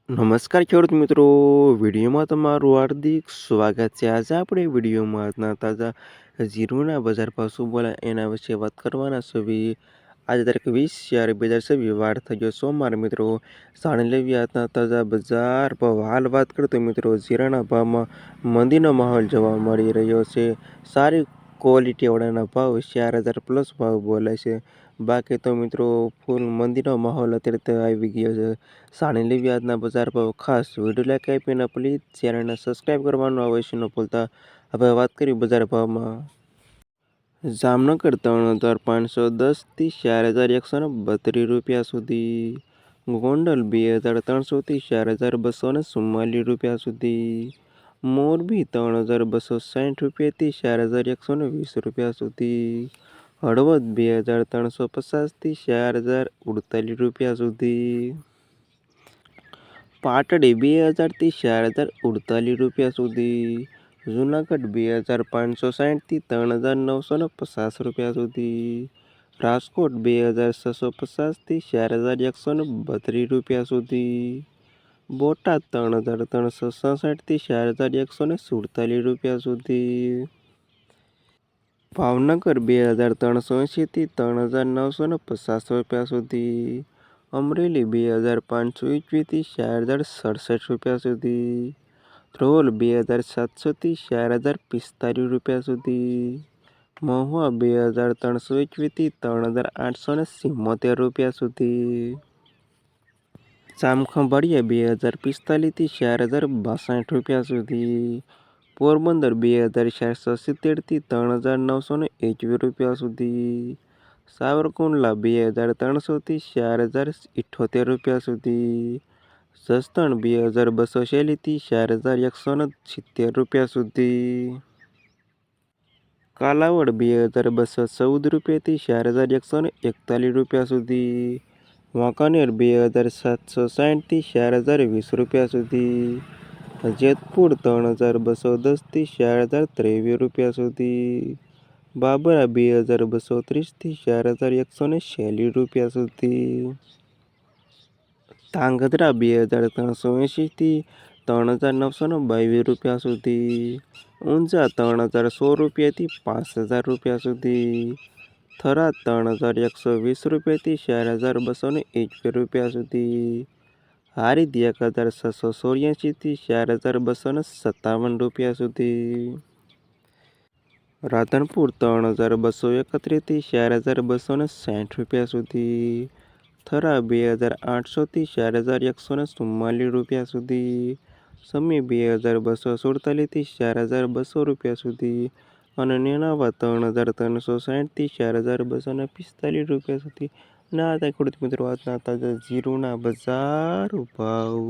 નમસ્કાર ખેડૂત મિત્રો, વિડીયોમાં તમારું હાર્દિક સ્વાગત છે। આજે આપણે વિડીયોમાં આજના તાજા જીરુના બજાર ભાવ શું બોલ્યા એના વિશે વાત કરવાના છે। આજે તારીખ 20/4/2026 વાર થઈ ગયો સોમવાર મિત્રો। જાણી લેવી આજના તાજા બજાર ભાવ। હાલ વાત કરીએ તો મિત્રો જીરાના ભાવમાં મંદીનો માહોલ જોવા મળી રહ્યો છે। સારી ક્વોલિટીવાળાના ભાવ 4,000 પ્લસ ભાવ બોલાય છે। બાકી તો મિત્રો ફૂલ મંદીનો માહોલ અત્યારે તો આવી ગયો છે। જાણી લેવી આજના બજાર ભાવ। ખાસ વિડીયો લાઈક આપીને પ્લીઝ ચેનલને સબસ્ક્રાઈબ કરવાનું અવશ્ય ન ભૂલતા। હવે વાત કરીએ બજાર ભાવમાં। જામનગર 3,510 થી 4,132 રૂપિયા સુધી, ગોંડલ 2,300 થી 4,244 રૂપિયા સુધી, મોરબી 3,260 રૂપિયા થી 4,120 રૂપિયા સુધી, હળવદ 2,350 થી 4,048 રૂપિયા સુધી, પાટડી 2,000 થી 4,048 રૂપિયા સુધી, જૂનાગઢ 2,560 થી 3,950 રૂપિયા સુધી, રાજકોટ 2,650 થી 4,132 રૂપિયા સુધી, બોટાદ 3,367 થી 4,147 રૂપિયા સુધી, ભાવનગર 2,380 થી 3,950 રૂપિયા સુધી, અમરેલી 2,521 થી 4,067 રૂપિયા સુધી, ધ્રોલ 2,700 થી 4,045 રૂપિયા સુધી, મહુવા 2,321 થી 3,874 રૂપિયા સુધી, જામખંભાળિયા 2,045 થી 4,062 રૂપિયા સુધી, પોરબંદર 2,470 થી 3,921 રૂપિયા સુધી, સાવરકુંડલા 2,300 થી 4,078 રૂપિયા સુધી, જસદણ 2,240 થી 4,170 રૂપિયા સુધી, કાલાવડ 2,214 રૂપિયા થી 4,141 રૂપિયા સુધી, વાંકાનેર 2,760 થી 4,020 રૂપિયા સુધી, જેતપુર 3,210 થી 4,023 રૂપિયા સુધી, બાબરા 2,230 થી 4,146 રૂપિયા સુધી, ધાંગધ્રા 2,380 થી 3,922 રૂપિયા સુધી, ઊંઝા 3,100 રૂપિયા થી 5,000 રૂપિયા સુધી, થરાદ 3,120 રૂપિયા થી 4,221 રૂપિયા સુધી, હારીજ 1,684 થી 4,257 રૂપિયા સુધી, રાધનપુર 3,231 થી 4,260 રૂપિયા સુધી, થરા 2,800 થી 4,144 રૂપિયા સુધી, સમી 2,247 થી 4,200 રૂપિયા સુધી, અને નેનાવા 3,360 થી 4,245 રૂપિયા સુધી। અને આ ખેડૂત મિત્રો આજના તાજા જીરુના બજાર ભાવ।